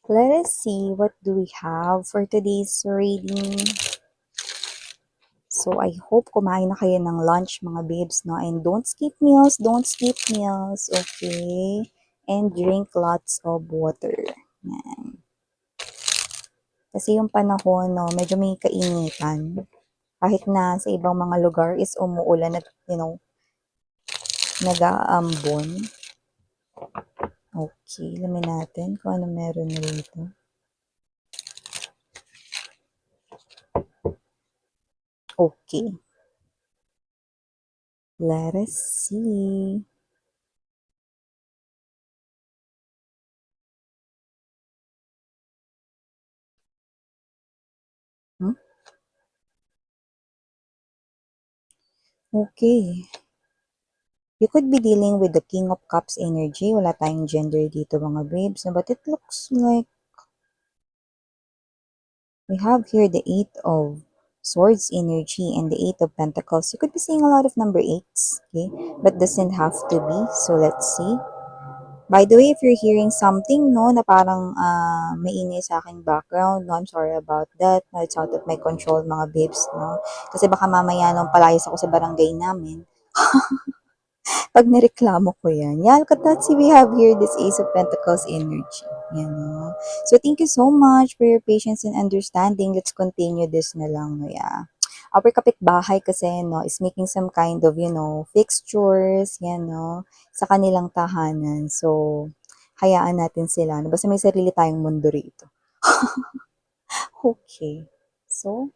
Let us see what do we have for today's reading. So I hope kumain na kayo ng lunch mga babes, no? And don't skip meals, okay? And drink lots of water. Yan. Kasi yung panahon, no, medyo may kainitan. Kahit na sa ibang mga lugar is umuulan at, nag-aambon. Okay, alamin natin kung ano meron rito. Okay. Let us see. Hmm? Okay. You could be dealing with the King of Cups energy. Wala tayong gender dito mga babes. But it looks like we have here the Eight of Swords energy and the Eight of Pentacles. You could be seeing a lot of number 8s. Okay? But doesn't have to be. So let's see. By the way, if you're hearing something, no, na parang may ingay sa aking background, no, I'm sorry about that. No, it's out of my control, mga babes, no. Kasi baka mamaya nung palayas ako sa barangay namin, pag nireklamo ko yan. Yeah, look at that. See, we have here this Ace of Pentacles energy. Yan, no? So, thank you so much for your patience and understanding. Let's continue this na lang, no? Yeah. Our kapitbahay kasi, no, is making some kind of, fixtures, yan, no, sa kanilang tahanan. So, hayaan natin sila. No? Basta may sarili tayong mundo rito. Okay. So,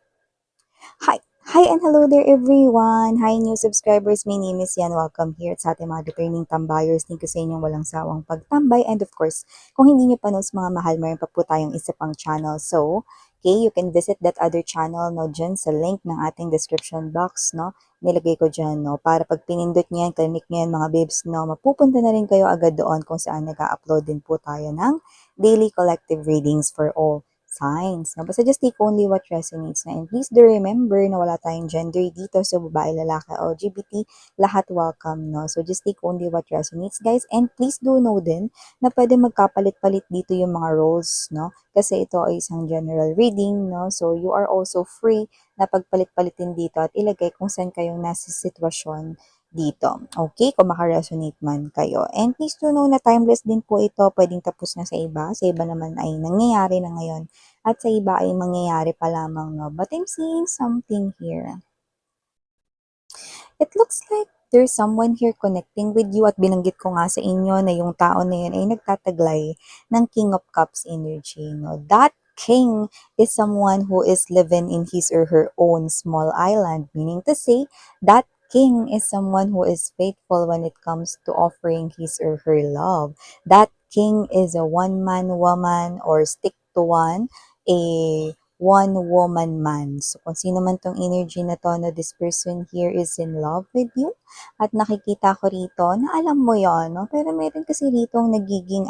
hi! Hi and hello there everyone! Hi new subscribers, my name is Yan. Welcome here sa ating mga returning tambayers. Thank you sa inyong walang sawang pagtambay. And of course, kung hindi nyo pa nos mga mahal, mayroon pa po tayong isa pang channel. So, okay, you can visit that other channel, no, dyan sa link ng ating description box, no. Nilagay ko dyan, no, para pag pinindot nyo yan, click nyo yan mga babes, no, mapupunta na rin kayo agad doon kung saan nag-upload din po tayo ng daily collective readings for all signs. No? Basta just take only what resonates na. And please do remember na wala tayong gender dito. So, babae, lalaki, LGBT, lahat welcome, no? So, just take only what resonates, guys. And please do know din na pwede magkapalit-palit dito yung mga roles, no? Kasi ito ay isang general reading, no? So, you are also free na pagpalit-palitin dito at ilagay kung saan kayong nasa sitwasyon dito. Okay? Kung makaresonate man kayo. And please do know na timeless din po ito. Pwedeng tapos na sa iba. Sa iba naman ay nangyayari na ngayon at sa iba ay mangyayari pa lamang, no? But I'm seeing something here. It looks like there's someone here connecting with you at binanggit ko nga sa inyo na yung tao na yun ay nagtataglay ng King of Cups energy, no? That king is someone who is living in his or her own small island, meaning to say that king is someone who is faithful when it comes to offering his or her love. That king is a one-man woman or stick to one, a one-woman man. So, kung sino man tong energy na to na this person here is in love with you at nakikita ko rito na alam mo yon, no? Pero meron kasi rito nagiging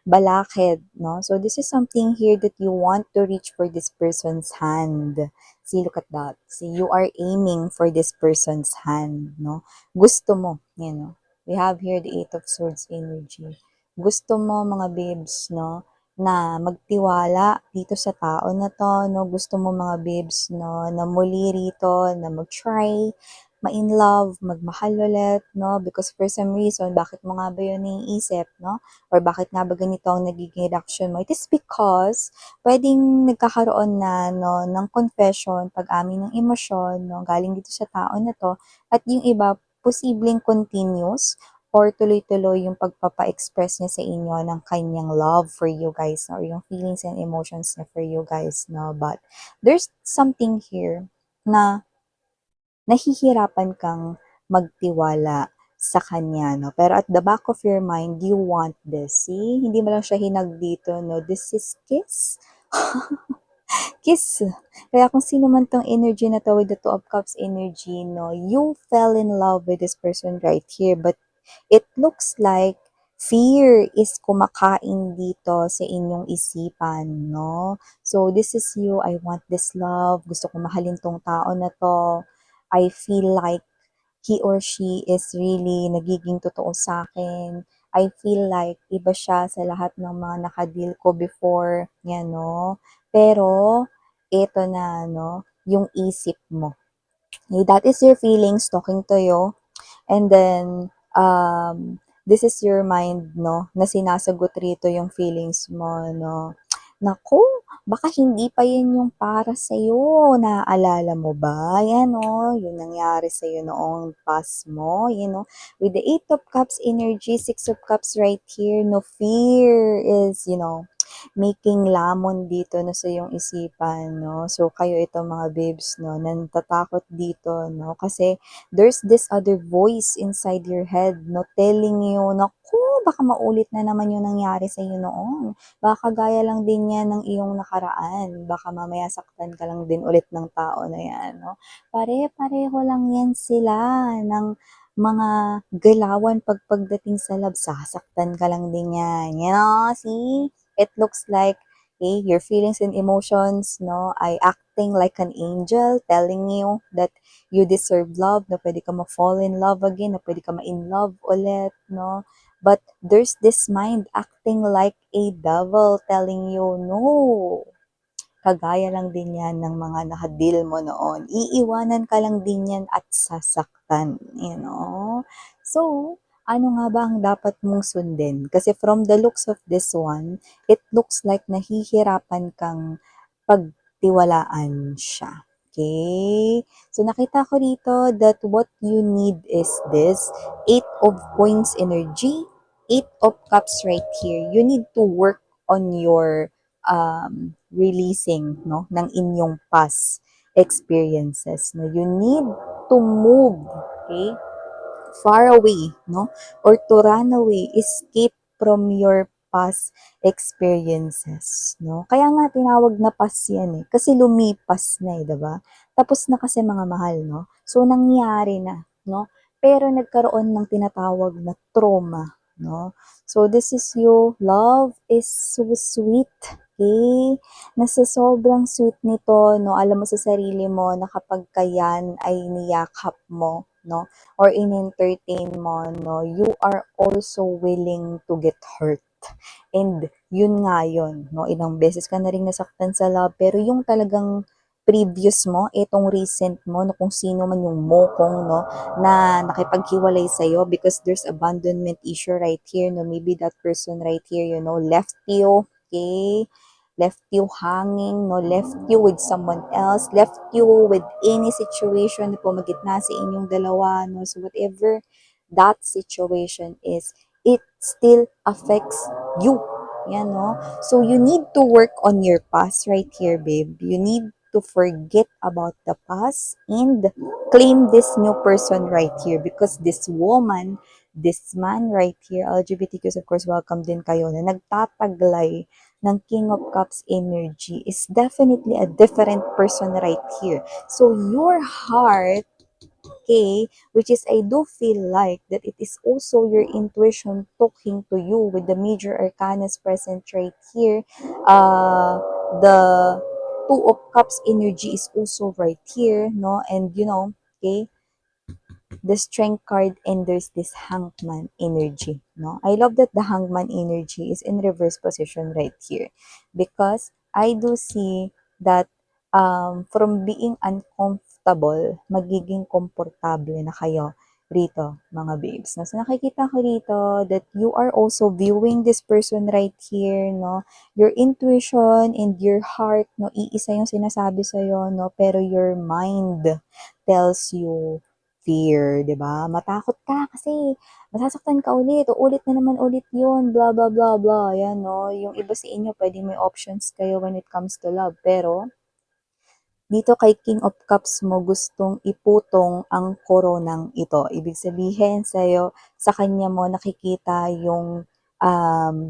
balakid, no? So, this is something here that you want to reach for this person's hand. See, look at that. See, you are aiming for this person's hand, no? Gusto mo, We have here the Eight of Swords energy. Gusto mo, mga babes, no? Na magtiwala dito sa tao na to, no? Gusto mo, mga babes, no? Na muli rito, na mag-try, ma-in love, magmahal ulit, no? Because for some reason, bakit mo nga ba yun naiisip, no? Or bakit nga ba ganito ang nagiging reaction mo? It is because pwedeng nagkakaroon na, no, ng confession, pag-amin ng emosyon, no, galing dito sa tao na to, at yung iba, posibleng continuous or tuloy-tuloy yung pagpapa-express niya sa inyo ng kanyang love for you guys, no, or yung feelings and emotions niya for you guys, no? But there's something here na nahihirapan kang magtiwala sa kanya, no? Pero at the back of your mind, you want this. See? Hindi mo lang siya hinag dito, no? This is kiss. Kiss. Kaya kung sino man tong energy na to with the Two of Cups energy, no? You fell in love with this person right here. But it looks like fear is kumakain dito sa inyong isipan, no? So, this is you. I want this love. Gusto ko mahalin tong tao na to. I feel like he or she is really nagiging totoo sa akin. I feel like iba siya sa lahat ng mga nakadeal ko before, yan, no? Pero, ito na, no, yung isip mo. Okay, that is your feelings talking to you. And then, this is your mind, no, na sinasagot rito yung feelings mo, no. Naku, baka hindi pa yun yung para sa'yo. Naaalala mo ba? Yan, no, yung nangyari sa'yo noong past mo, with the Eight of Cups energy, Six of Cups right here, no, fear is, making lamon dito na sa iyong isipan, no? So, kayo ito mga babes, no, natatakot dito, no? Kasi, there's this other voice inside your head, no, telling you, naku, baka maulit na naman yung nangyari sa iyo noon. Baka gaya lang din yan ng iyong nakaraan. Baka mamaya saktan ka lang din ulit ng tao na yan, no? Pare-pareho lang yan sila ng mga galawan pagdating sa love, sasaktan ka lang din yan. See? It looks like your feelings and emotions, no, ay acting like an angel, telling you that you deserve love, na pwede ka ma-fall in love again, na pwede ka ma-in love ulit, no? But there's this mind acting like a devil telling you, no, kagaya lang din yan ng mga nakadeal mo noon. Iiwanan ka lang din yan at sasaktan, So, ano nga ba ang dapat mong sundin? Kasi from the looks of this one, it looks like nahihirapan kang pagtiwalaan siya. Okay? So, nakita ko dito that what you need is this Eight of Coins energy, Eight of Cups right here. You need to work on your releasing, no, ng inyong past experiences. No? You need to move, okay, far away, no? Or to run away, escape from your past experiences, no? Kaya nga tinawag na past yan eh, kasi lumipas na eh, 'di ba? Tapos na kasi mga mahal, no? So nangyari na, no? Pero nagkaroon ng tinatawag na trauma, no? So this is you, love is so sweet, okay? Nasa sobrang sweet nito, no? Alam mo sa sarili mo na kapag kayan ay niyakap mo, no? Or in-entertain mo, no, you are also willing to get hurt. And yun nga yun, no, ilang beses ka na rin nasaktan sa love, pero yung talagang previous mo, itong recent mo, no, kung sino man yung mokong, no, na nakipaghiwalay sa'yo because there's abandonment issue right here, no, maybe that person right here, left you, okay, left you hanging, no, left you with someone else, left you with any situation na pumagitna sa inyong dalawa, no, so whatever that situation is, it still affects you, yan, no, so you need to work on your past right here, babe, you need to forget about the past and claim this new person right here because this woman, this man right here, LGBTQs of course, welcome din kayo na nagtataglay ng King of Cups energy is definitely a different person right here. So your heart, okay, which is I do feel like that it is also your intuition talking to you with the major arcanas present right here. The Two of Cups energy is also right here, no? And okay, the strength card and there's this hangman energy, no? I love that the hangman energy is in reverse position right here because I do see that from being uncomfortable, magiging komportable na kayo rito, mga babes. No? So, nakikita ko rito that you are also viewing this person right here, no? Your intuition and your heart, no? Iisa yung sinasabi sa'yo, no? Pero your mind tells you fear, 'di ba? Matakot ka kasi masasaktan ka ulit, uulit na naman ulit 'yun, blah blah blah blah. Yan no, yung iba sa inyo pwedeng may options kayo when it comes to love, pero dito kay King of Cups mo gustong iputong ang koronang ito. Ibig sabihin sa kanya mo nakikita yung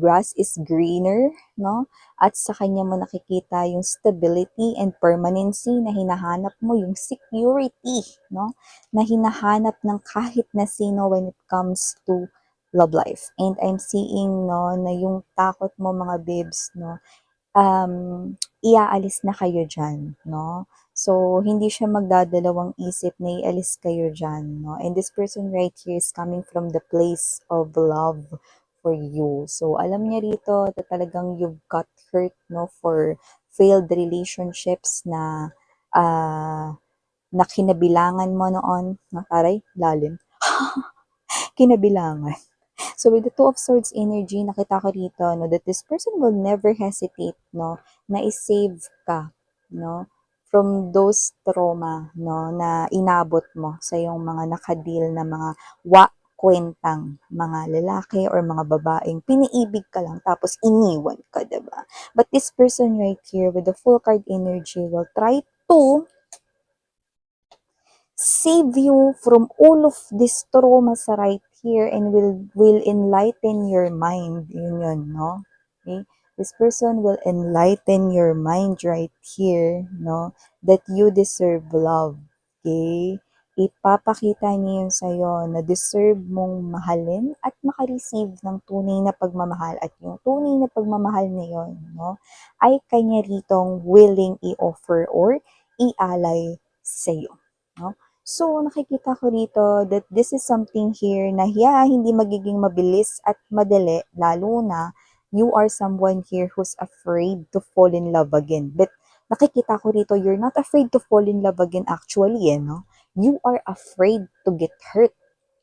grass is greener, no? At sa kanya mo nakikita yung stability and permanency na hinahanap mo, yung security, no? Na hinahanap ng kahit na sino when it comes to love life. And I'm seeing, no, na yung takot mo mga babes, no? Iaalis na kayo dyan, no? So, hindi siya magdadalawang isip na ialis kayo dyan, no? And this person right here is coming from the place of love for you. So, alam niya rito na talagang you've got hurt, no, for failed relationships na ah, na kinabilangan mo noon. No, taray, lalim. Kinabilangan. So with the Two of Swords energy, nakita ko rito, no, that this person will never hesitate, no, na i-save ka, no, from those trauma, no, na inabot mo sa yung mga nakadil na mga kwentang mga lalaki or mga babaeng piniibig ka lang tapos iniwan ka, diba? But this person right here with the full card energy will try to save you from all of this traumas right here and will enlighten your mind. Yun, no? Okay? This person will enlighten your mind right here, no? That you deserve love. Okay? Ipapakita niya yun sa'yo na deserve mong mahalin at makareceive ng tunay na pagmamahal. At yung tunay na pagmamahal na yun, no? Ay kanya ritong willing i-offer or i-alay sa'yo. No? So, nakikita ko rito that this is something here na hindi magiging mabilis at madali, lalo na you are someone here who's afraid to fall in love again. But nakikita ko rito, you're not afraid to fall in love again actually, no? You are afraid to get hurt.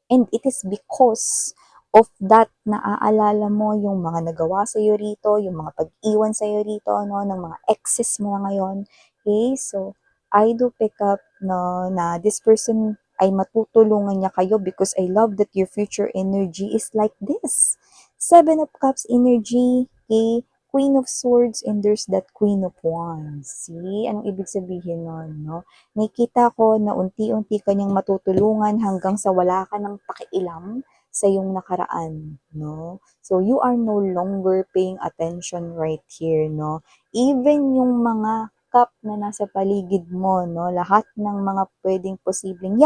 And it is because of that naaalala mo yung mga nagawa sa iyo rito, yung mga pag-iwan sa iyo rito, no, ng mga exes mo na ngayon. Okay, so I do pick up no, na this person ay matutulungan niya kayo because I love that your future energy is like this. Seven of Cups energy, okay, Queen of Swords, and there's that Queen of Wands. See, anong ibig sabihin nun, no? Nakikita ko na unti-unti kanyang matutulungan hanggang sa wala ka ng pakialam sa iyong nakaraan, no? So, you are no longer paying attention right here, no? Even yung mga cup na nasa paligid mo, no? Lahat ng mga pwedeng posibleng,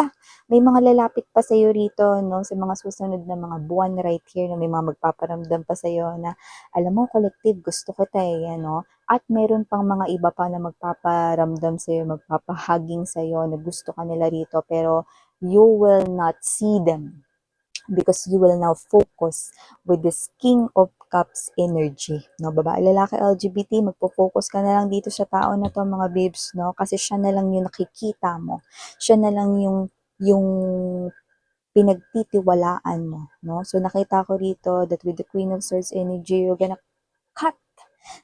may mga lalapit pa sa'yo rito, no? Sa mga susunod na mga buwan right here, na may mga magpaparamdam pa sa'yo na, alam mo, collective, gusto ko tayo, no? At meron pang mga iba pa na magpaparamdam sa'yo, magpapahaging sa'yo na gusto ka nila rito, pero you will not see them because you will now focus with this King of Cups energy. No, babae, lalaki, LGBT, magpo-focus ka na lang dito sa tao na to, mga babes, no? Kasi siya na lang yung nakikita mo. Siya na lang yung pinagtitiwalaan mo, no? So nakita ko rito that with the Queen of Swords energy, you're gonna cut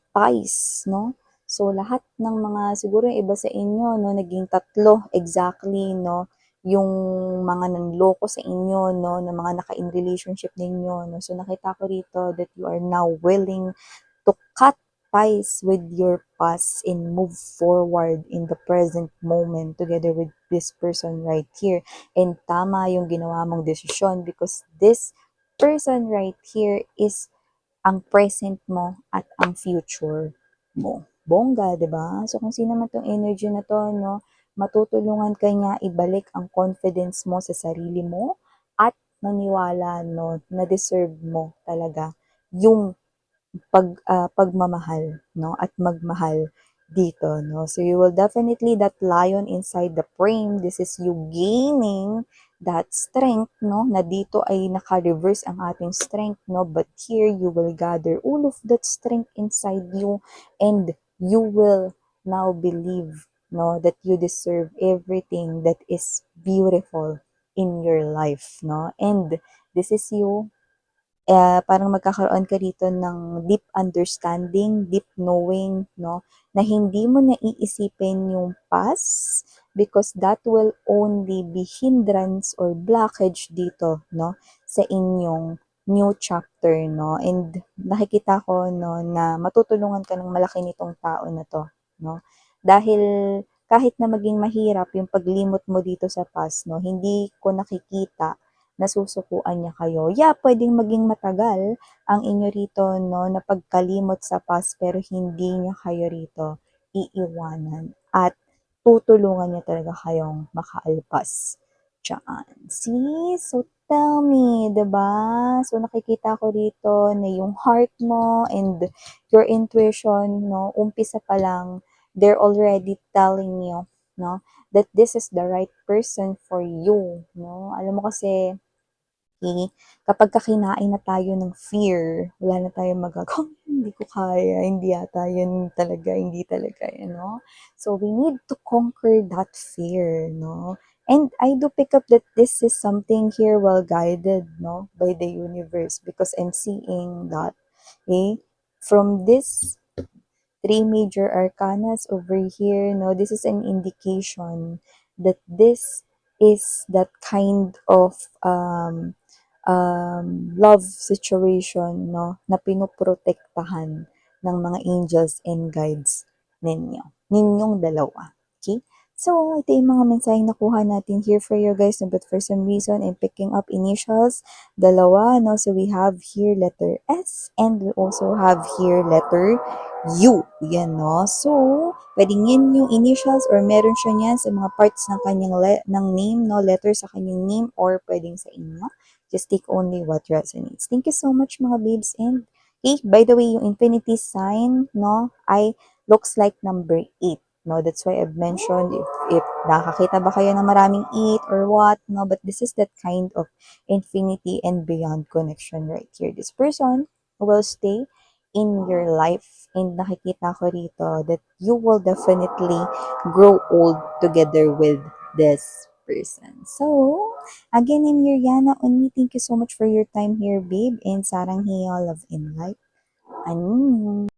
ties, no? So, lahat ng mga, siguro yung iba sa inyo, no, naging tatlo, exactly, no, yung mga nanloko sa inyo, no, na mga naka-in relationship ninyo, no. So, nakita ko rito that you are now willing to cut ties with your past and move forward in the present moment together with this person right here. And tama yung ginawa mong desisyon because this person right here is ang present mo at ang future mo. Bongga, 'di ba? So kung sino man 'tong energy na 'to, no, matutulungan ka niya ibalik ang confidence mo sa sarili mo at maniwala, no, na deserve mo talaga yung pagmamahal, no, at magmahal dito, no. So you will definitely that lion inside the frame. This is you gaining that strength, no, na dito ay naka-reverse ang ating strength, no, but here you will gather all of that strength inside you and you will now believe, no, that you deserve everything that is beautiful in your life, no, and this is you parang magkakaroon ka dito ng deep understanding, deep knowing, no, na hindi mo na iisipin yung past because that will only be hindrance or blockage dito, no, sa inyong new chapter, no. And nakikita ko, no, na matutulungan ka ng malaki nitong tao na to, no. Dahil kahit na maging mahirap yung paglimot mo dito sa past, no, hindi ko nakikita nasusukuan niya kayo. Pwedeng maging matagal ang inyo rito, no, na pagkalimot sa past pero hindi niya kayo rito iiwanan at tutulungan niya talaga kayong makaalpas dyan. See? So, tell me, 'di ba? So, nakikita ko rito na yung heart mo and your intuition, no, umpisa pa lang, they're already telling you, no, that this is the right person for you, no? Alam mo kasi, Okay? Kapag kinain na tayo ng fear, wala na tayong magagawa. Hindi ko kaya, hindi yata yun talaga, hindi talaga, So, we need to conquer that fear, no? And I do pick up that this is something here well guided, no, by the universe because I'm seeing that, okay? From this three major arcanas over here, no, this is an indication that this is that kind of love situation, no, na pinoprotektahan ng mga angels and guides ninyong dalawa. Okay? So, ito yung mga mensaheng nakuha natin here for you guys. No, but for some reason, I'm picking up initials, dalawa, no? So, we have here letter S and we also have here letter U. Yan, no? So, pwedeng yan yung initials or meron siya niyan sa mga parts ng kanyang ng name, no? Letter sa kanyang name or pwedeng sa inyo. Just take only what resonates. Thank you so much mga babes. And, by the way, yung infinity sign, no, I looks like number 8. No, that's why I've mentioned if nakakita ba kayo ng maraming 8 or what, no, but this is that kind of infinity and beyond connection right here. This person will stay in your life and nakikita ko rito that you will definitely grow old together with this person. So, again, I'm Yuriana Oni. Thank you so much for your time here, babe. And sarang hiya, love and light. Annyeong.